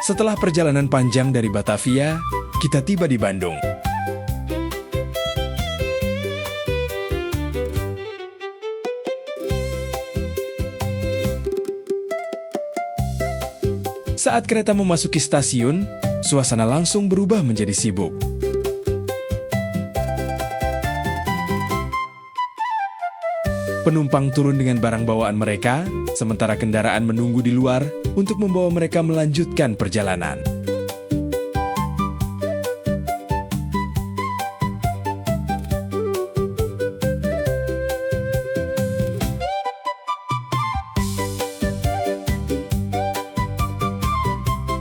Setelah perjalanan panjang dari Batavia, kita tiba di Bandung. Saat kereta memasuki stasiun, suasana langsung berubah menjadi sibuk. Penumpang turun dengan barang bawaan mereka, sementara kendaraan menunggu di luar untuk membawa mereka melanjutkan perjalanan.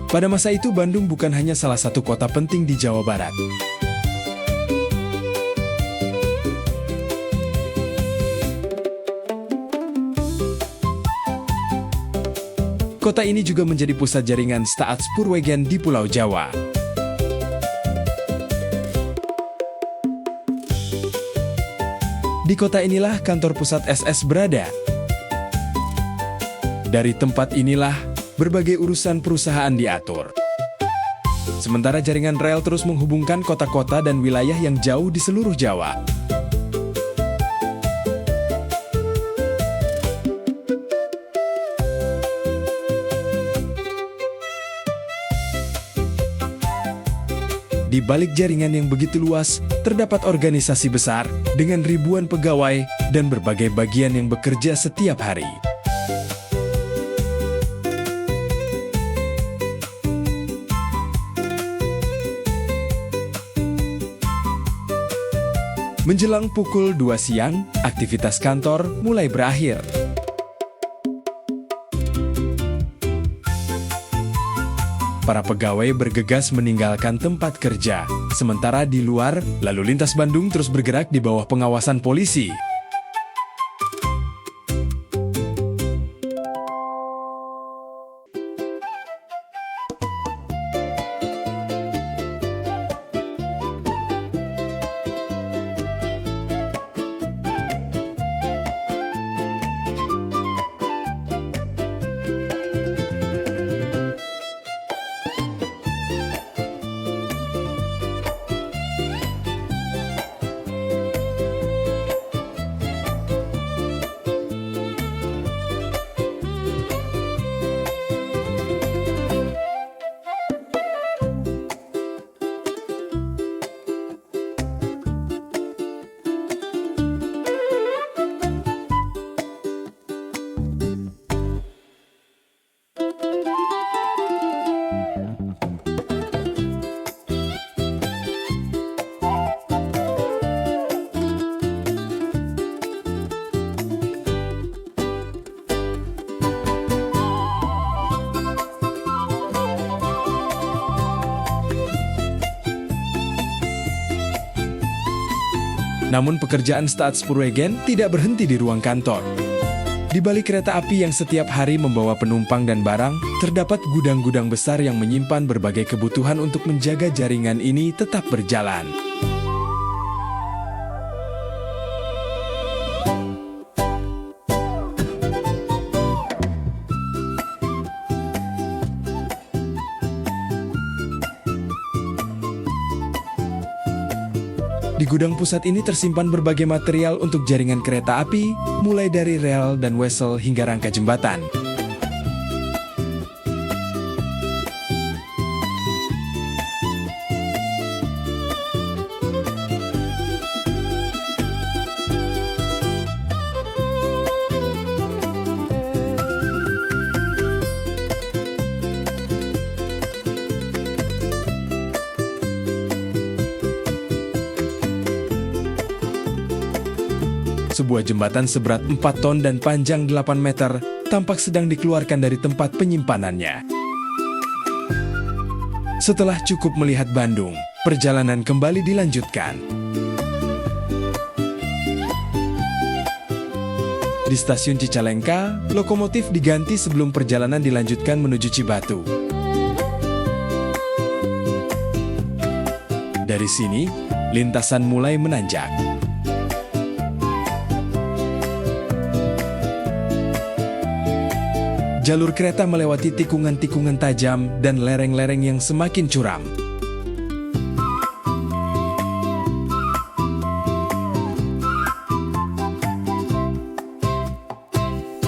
Pada masa itu, Bandung bukan hanya salah satu kota penting di Jawa Barat. Kota ini juga menjadi pusat jaringan Staatspoorwegen di Pulau Jawa. Di kota inilah kantor pusat SS berada. Dari tempat inilah, berbagai urusan perusahaan diatur. Sementara jaringan rel terus menghubungkan kota-kota dan wilayah yang jauh di seluruh Jawa. Di balik jaringan yang begitu luas, terdapat organisasi besar dengan ribuan pegawai dan berbagai bagian yang bekerja setiap hari. Menjelang pukul 2 siang, aktivitas kantor mulai berakhir. Para pegawai bergegas meninggalkan tempat kerja, sementara di luar, lalu lintas Bandung terus bergerak di bawah pengawasan polisi. Namun pekerjaan Staatspoorwegen tidak berhenti di ruang kantor. Di balik kereta api yang setiap hari membawa penumpang dan barang, terdapat gudang-gudang besar yang menyimpan berbagai kebutuhan untuk menjaga jaringan ini tetap berjalan. Di gudang pusat ini tersimpan berbagai material untuk jaringan kereta api, mulai dari rel dan wesel hingga rangka jembatan. Sebuah jembatan seberat 4 ton dan panjang 8 meter tampak sedang dikeluarkan dari tempat penyimpanannya. Setelah cukup melihat Bandung, perjalanan kembali dilanjutkan. Di stasiun Cicalengka, lokomotif diganti sebelum perjalanan dilanjutkan menuju Cibatu. Dari sini, lintasan mulai menanjak. Jalur kereta melewati tikungan-tikungan tajam dan lereng-lereng yang semakin curam.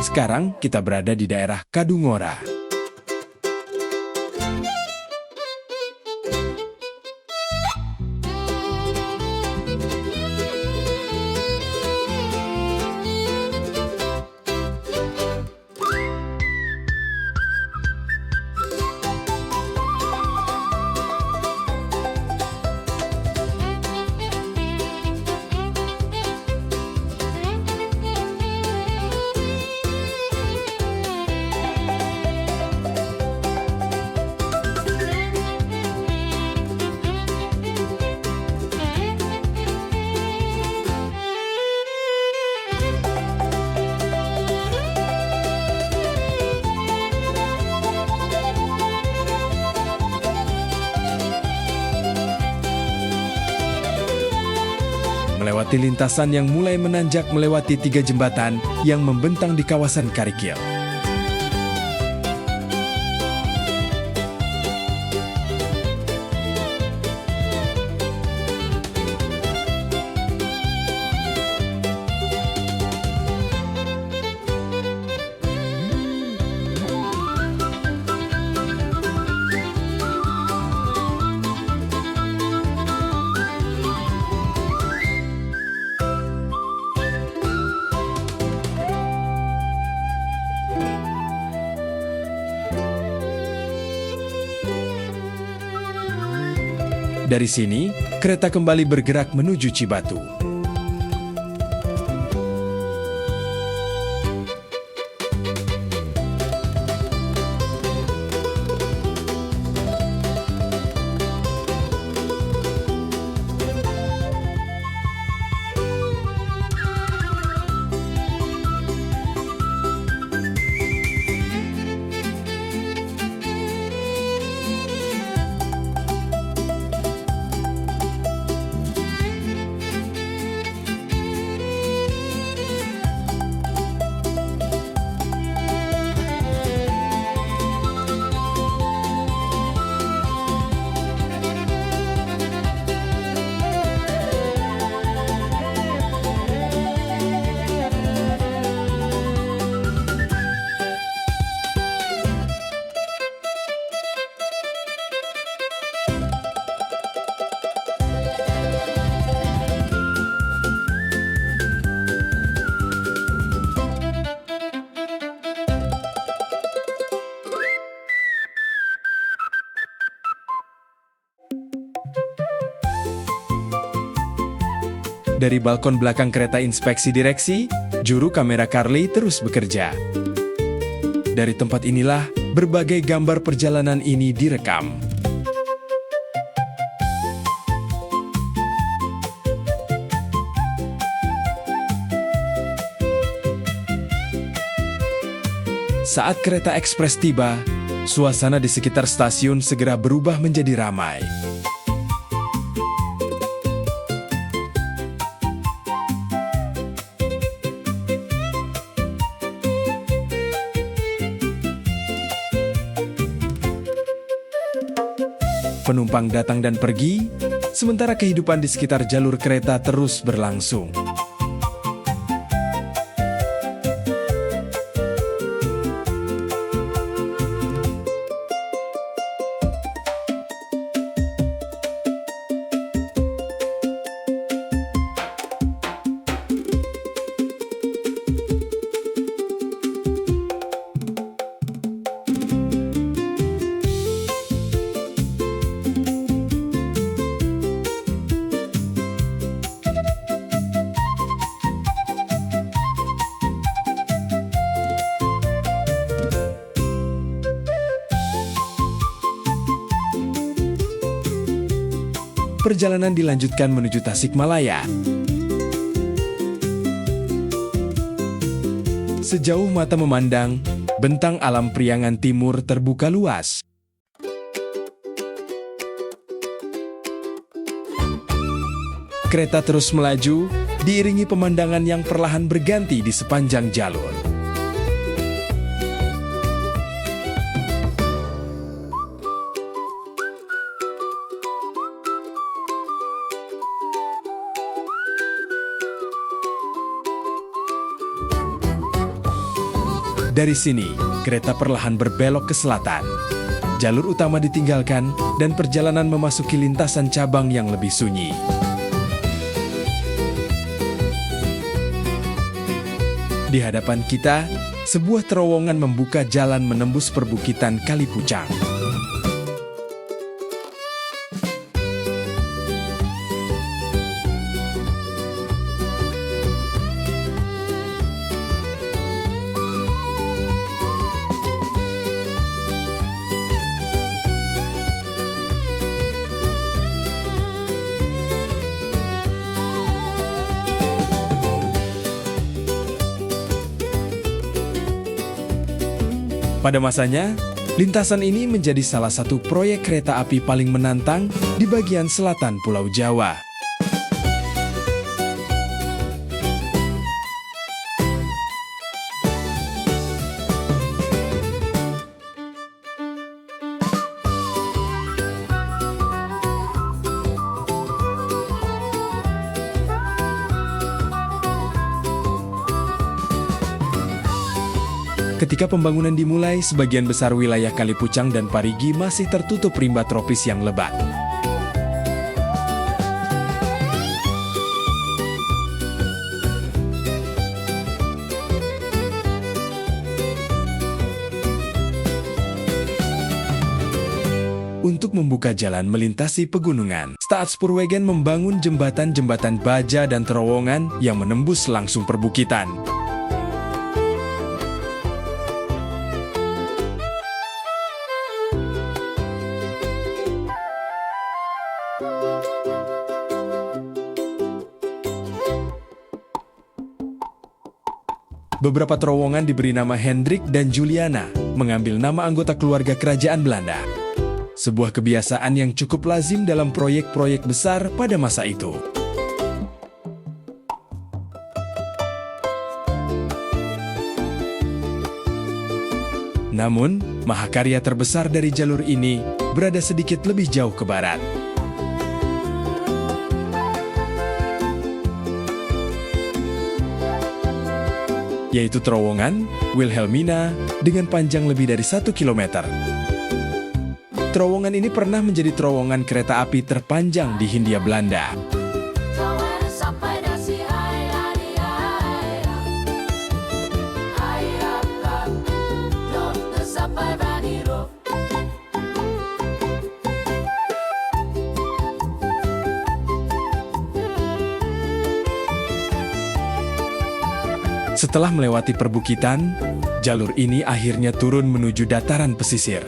Sekarang kita berada di daerah Kadungora. Melewati lintasan yang mulai menanjak melewati 3 jembatan yang membentang di kawasan Karikil. Dari sini, kereta kembali bergerak menuju Cibatu. Dari balkon belakang kereta inspeksi direksi, juru kamera Carly terus bekerja. Dari tempat inilah, berbagai gambar perjalanan ini direkam. Saat kereta ekspres tiba, suasana di sekitar stasiun segera berubah menjadi ramai. Penumpang datang dan pergi, sementara kehidupan di sekitar jalur kereta terus berlangsung. Perjalanan dilanjutkan menuju Tasikmalaya. Sejauh mata memandang, bentang alam Priangan Timur terbuka luas. Kereta terus melaju, diiringi pemandangan yang perlahan berganti di sepanjang jalur. Dari sini, kereta perlahan berbelok ke selatan. Jalur utama ditinggalkan dan perjalanan memasuki lintasan cabang yang lebih sunyi. Di hadapan kita, sebuah terowongan membuka jalan menembus perbukitan Kalipucang. Pada masanya, lintasan ini menjadi salah satu proyek kereta api paling menantang di bagian selatan Pulau Jawa. Ketika pembangunan dimulai, sebagian besar wilayah Kalipucang dan Parigi masih tertutup rimba tropis yang lebat. Untuk membuka jalan melintasi pegunungan, Staatspoorwegen membangun jembatan-jembatan baja dan terowongan yang menembus langsung perbukitan. Beberapa terowongan diberi nama Hendrik dan Juliana, mengambil nama anggota keluarga kerajaan Belanda. Sebuah kebiasaan yang cukup lazim dalam proyek-proyek besar pada masa itu. Namun, mahakarya terbesar dari jalur ini berada sedikit lebih jauh ke barat. Yaitu terowongan Wilhelmina dengan panjang lebih dari 1 km. Terowongan ini pernah menjadi terowongan kereta api terpanjang di Hindia Belanda. Setelah melewati perbukitan, jalur ini akhirnya turun menuju dataran pesisir.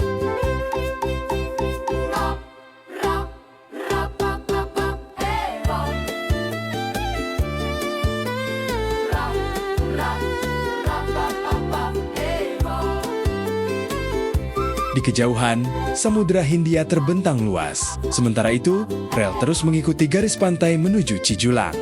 Di kejauhan, Samudra Hindia terbentang luas. Sementara itu, rel terus mengikuti garis pantai menuju Cijulang.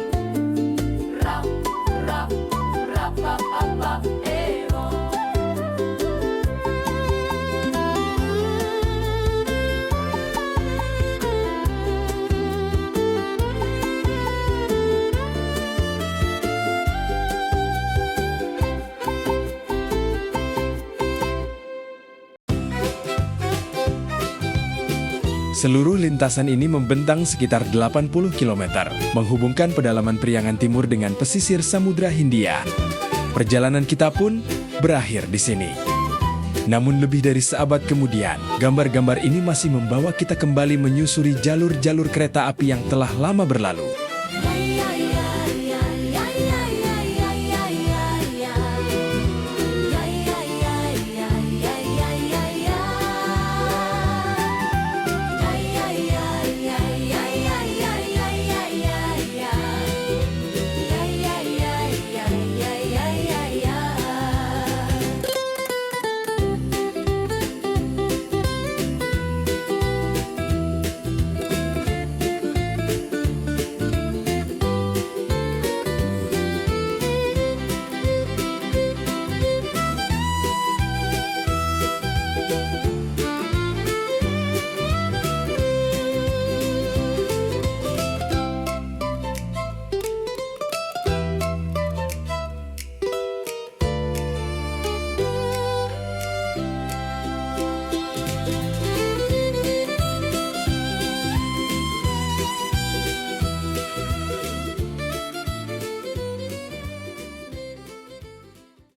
Seluruh lintasan ini membentang sekitar 80 km, menghubungkan pedalaman Priangan Timur dengan pesisir Samudra Hindia. Perjalanan kita pun berakhir di sini. Namun lebih dari seabad kemudian, gambar-gambar ini masih membawa kita kembali menyusuri jalur-jalur kereta api yang telah lama berlalu.